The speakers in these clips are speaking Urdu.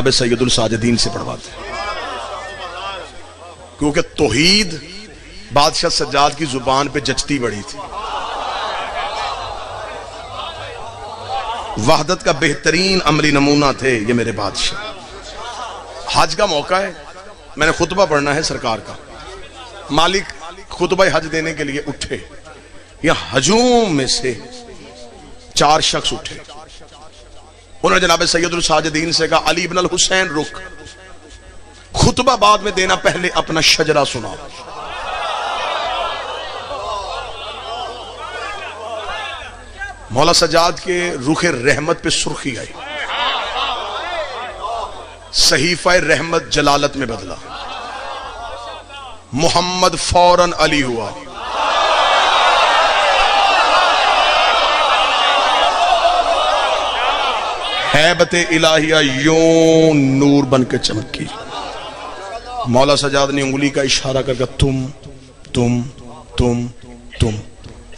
جناب سید الساجدین سے پڑھواتے ہیں، کیونکہ توحید بادشاہ سجاد کی زبان پہ جچتی بڑی تھی۔ وحدت کا بہترین عملی نمونہ تھے یہ میرے بادشاہ۔ حج کا موقع ہے، میں نے خطبہ پڑھنا ہے سرکار کا، مالک خطبہ حج دینے کے لیے اٹھے، یہ ہجوم میں سے 4 شخص اٹھے، انہوں نے جناب سید الساجدین سے کہا علی بن الحسین رک، خطبہ بعد میں دینا، پہلے اپنا شجرہ سنا۔ مولا سجاد کے رخ رحمت پہ سرخی آئی، صحیفہ رحمت جلالت میں بدلا، محمد فوراً علی ہوا۔ ہیبت الہیہ یوں نور بن کے چمکی۔ مولا سجاد نے انگلی کا اشارہ کر کے تم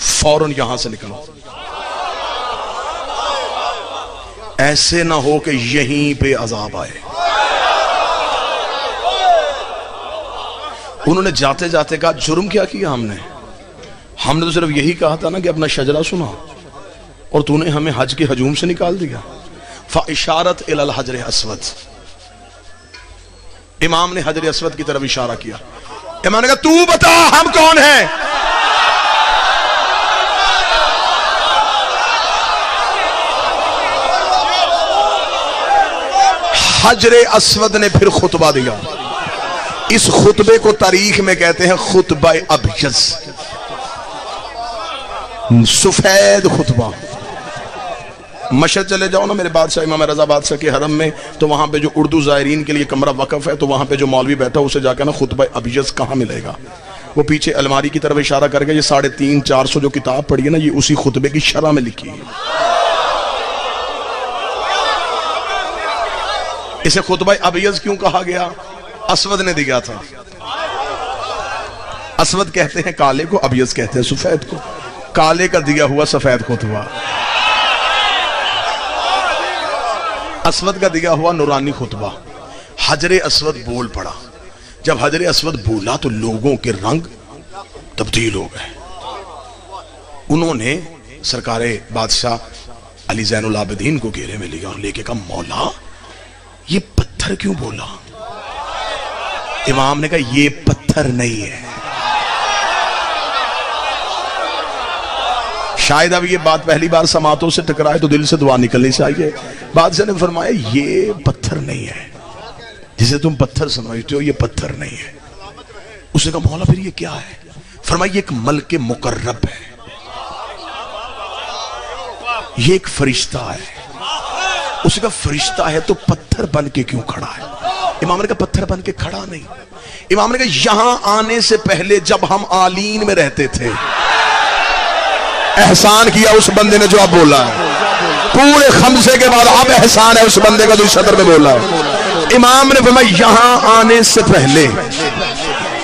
فوراً یہاں سے نکلو، ایسے نہ ہو کہ یہیں پہ عذاب آئے۔ انہوں نے جاتے جاتے کہا جرم کیا کیا ہم نے تو صرف یہی کہا تھا نا کہ اپنا شجرہ سنا، اور تو نے ہمیں حج کے ہجوم سے نکال دیا۔ فاشارت الی الحجر اسود، امام نے حجر اسود کی طرف اشارہ کیا، امام نے کہا تو بتا ہم کون ہیں؟ حجر اسود نے پھر خطبہ دیا، اس خطبے کو تاریخ میں کہتے ہیں خطبہ ابیض، سفید خطبہ۔ مشہد چلے جاؤ نا میرے بادشاہ امام رضا بادشاہ کے حرم میں، تو وہاں پہ جو اردو زائرین کے لیے کمرہ وقف ہے، تو وہاں پہ جو مولوی بیٹھا اسے جا کے نا خطبہ ابیض کہاں ملے گا، وہ پیچھے الماری کی طرف اشارہ کر کے یہ 350-400 جو کتاب پڑھی ہے نا، یہ اسی خطبے کی شرح میں لکھی ہے۔ اسے خطبہ ابیض کیوں کہا گیا؟ اسود نے دیا تھا۔ اسود کہتے ہیں کالے کو، ابیض کہتے ہیں سفید کو، کالے کا دیا ہوا سفید خطبہ، اسود کا دیا ہوا نورانی خطبہ۔ حجر اسود بول پڑا، جب حجر اسود بولا تو لوگوں کے رنگ تبدیل ہو گئے۔ انہوں نے سرکار بادشاہ علی زین العابدین کو گھیرے میں لیا اور لے کے کہا مولا یہ پتھر کیوں بولا؟ امام نے کہا یہ پتھر نہیں ہے۔ شاید اب یہ بات پہلی بار سماعتوں سے ٹکرائے تو دل سے دعا نکلنی چاہیے۔ بادشاہ نے فرمایا یہ پتھر نہیں ہے، جسے تم پتھر سمجھتے ہو یہ پتھر نہیں ہے۔ اس نے کہا مولا پھر یہ کیا ہے؟ فرمایا یہ ایک ملک مقرب ہے، یہ ایک فرشتہ ہے۔ اس نے کہا فرشتہ ہے تو پتھر بن کے کیوں کھڑا ہے؟ امام نے کہا پتھر بن کے کھڑا نہیں۔ امام نے کہا یہاں آنے سے پہلے جب ہم آلین میں رہتے تھے، احسان کیا اس بندے نے جو اب بولا ہے، پورے خمسے کے بعد اب احسان ہے اس بندے کا جو صدر میں بولا ہے۔ امام نے فرمایا یہاں آنے سے پہلے،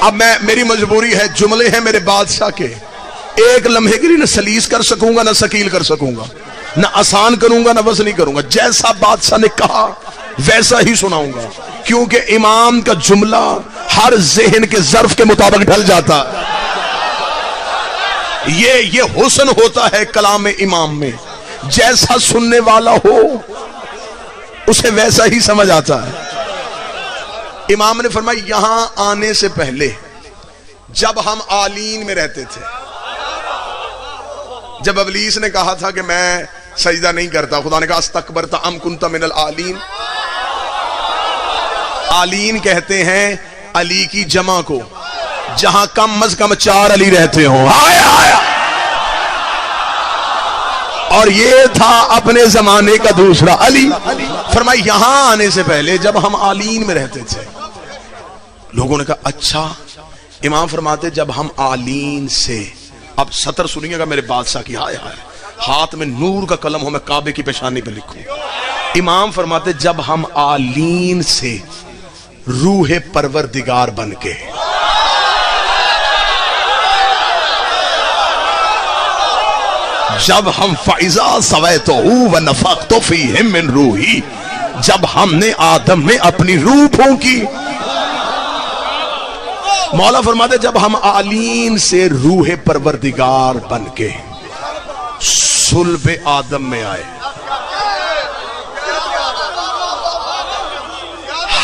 اب میری مجبوری ہے، جملے ہیں میرے بادشاہ کے، ایک لمحے کے لیے نہ سلیس کر سکوں گا نہ ثقیل کر سکوں گا، نہ آسان کروں گا نہ وزنی کروں گا، جیسا بادشاہ نے کہا ویسا ہی سناؤں گا، کیونکہ امام کا جملہ ہر ذہن کے ظرف کے مطابق ڈھل جاتا ہے۔ یہ حسن ہوتا ہے کلام امام میں، جیسا سننے والا ہو اسے ویسا ہی سمجھ آتا ہے۔ امام نے فرمایا یہاں آنے سے پہلے جب ہم آلین میں رہتے تھے، جب ابلیس نے کہا تھا کہ میں سجدہ نہیں کرتا، خدا نے کہا استکبرت ام کنت من العالین۔ آلین کہتے ہیں علی کی جمع کو، جہاں کم از کم 4 علی رہتے ہوں۔ آیا اور یہ تھا اپنے زمانے کا دوسرا علی۔ فرمایا یہاں آنے سے پہلے جب ہم آلین میں رہتے تھے، لوگوں نے کہا اچھا۔ امام فرماتے جب ہم آلین سے، اب سطر سنیے گا میرے بادشاہ کی، ہائے ہائے ہاتھ میں نور کا قلم ہو میں کعبے کی پیشانی پہ لکھوں۔ امام فرماتے جب ہم آلین سے روح پروردگار بن کے جب ہم فَإِذَا سَوَيْتُهُ وَنَفَخْتُ فِيهِ مِنْ رُوحِي، جب ہم نے آدم میں اپنی روح پھونکی. مولا فرماتے جب ہم آلین سے روح پروردگار بن کے صلب آدم میں آئے,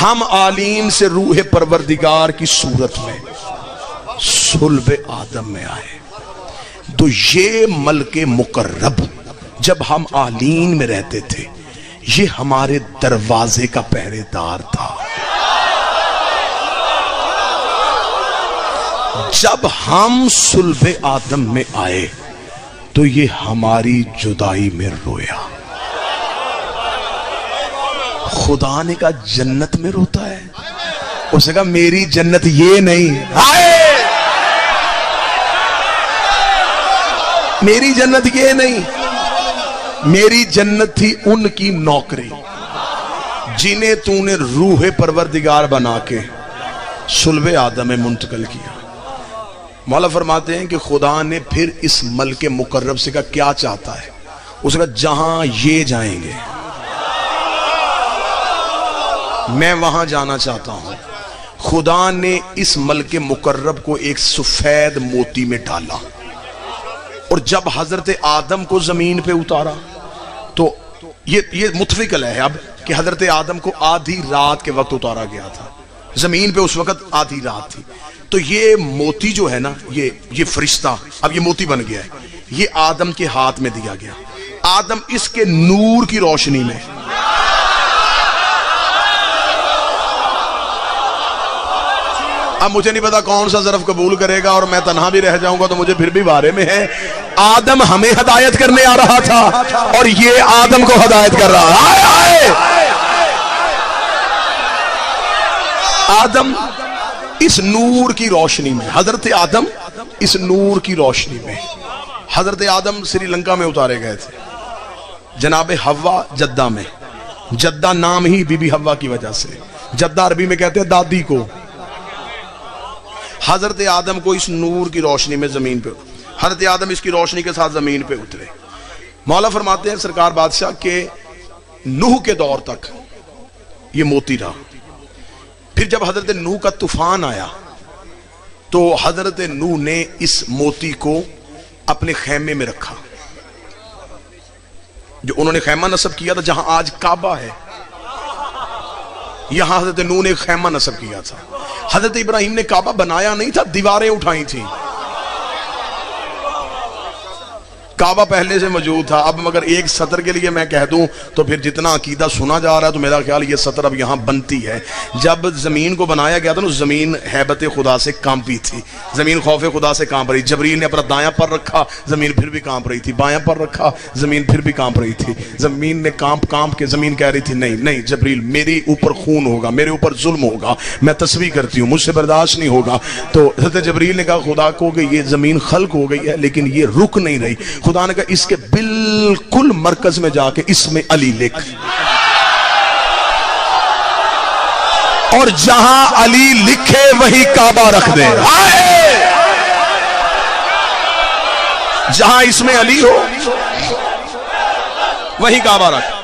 ہم آلین سے روح پروردگار کی صورت میں صلب آدم میں آئے, تو یہ ملک مقرب جب ہم آلین میں رہتے تھے یہ ہمارے دروازے کا پہرے دار تھا. جب ہم صلب آدم میں آئے تو یہ ہماری جدائی میں رویا. خدا نے کہا جنت میں روتا ہے؟ اس نے کہا میری جنت یہ نہیں, میری جنت یہ نہیں, میری جنت تھی ان کی نوکری جنہیں تو نے روح پروردگار بنا کے صلب آدم میں منتقل کیا. مولا فرماتے ہیں کہ خدا نے پھر اس ملک مقرب سے کہا کیا چاہتا ہے؟ اس نے کہا جہاں یہ جائیں گے میں وہاں جانا چاہتا ہوں. خدا نے اس ملک مقرب کو ایک سفید موتی میں ڈالا, اور جب حضرت آدم کو زمین پہ اتارا تو یہ متفق ہے اب کہ حضرت آدم کو آدھی رات کے وقت اتارا گیا تھا, زمین پہ اس وقت آدھی رات تھی. تو یہ موتی جو ہے نا, یہ فرشتہ اب یہ موتی بن گیا ہے, یہ آدم کے ہاتھ میں دیا گیا. آدم اس کے نور کی روشنی میں اب مجھے نہیں پتا کون سا ظرف قبول کرے گا, اور میں تنہا بھی رہ جاؤں گا تو مجھے پھر بھی بارے میں ہے. آدم ہمیں ہدایت کرنے آ رہا تھا اور یہ آدم کو ہدایت کر رہا ہے. آدم اس نور کی روشنی میں, حضرت آدم اس نور کی روشنی میں, حضرت آدم سری لنکا میں اتارے گئے تھے, جناب حوا جدہ میں, جدہ نام ہی بی بی حوا کی وجہ سے, جدہ عربی میں کہتے ہیں دادی کو. حضرت آدم کو اس نور کی روشنی میں زمین پہ, حضرت آدم اس کی روشنی کے ساتھ زمین پہ اترے. مولا فرماتے ہیں سرکار بادشاہ کہ نوح کے دور تک یہ موتی رہا. پھر جب حضرت نوح کا طوفان آیا تو حضرت نوح نے اس موتی کو اپنے خیمے میں رکھا, جو انہوں نے خیمہ نصب کیا تھا جہاں آج کعبہ ہے, یہاں حضرت نوح نے خیمہ نصب کیا تھا. حضرت ابراہیم نے کعبہ بنایا نہیں تھا, دیواریں اٹھائی تھیں. کعبہ پہلے سے موجود تھا. اب مگر ایک سطر کے لیے میں کہہ دوں تو پھر جتنا عقیدہ سنا جا رہا ہے تو میرا خیال یہ سطر اب یہاں بنتی ہے. جب زمین کو بنایا گیا تھا نا, زمین ہیبت خدا سے کانپی تھی, زمین خوف خدا سے کانپ رہی. جبریل نے اپنا دایاں پر رکھا, زمین پھر بھی کانپ رہی تھی, بایاں پر رکھا, زمین پھر بھی کانپ رہی تھی. زمین نے کانپ کے زمین کہہ رہی تھی نہیں نہیں جبریل میرے اوپر خون ہوگا, میرے اوپر ظلم ہوگا, میں تسبیح کرتی ہوں, مجھ سے برداشت نہیں ہوگا. تو حضرت جبریل نے کہا خدا کو کہ یہ زمین خلق ہو گئی ہے لیکن یہ رک نہیں رہی. خدا نے کہا اس کے بالکل مرکز میں جا کے اس میں علی لکھ, اور جہاں علی لکھے وہی کعبہ رکھ دے. جہاں اس میں علی ہو وہی کعبہ رکھ.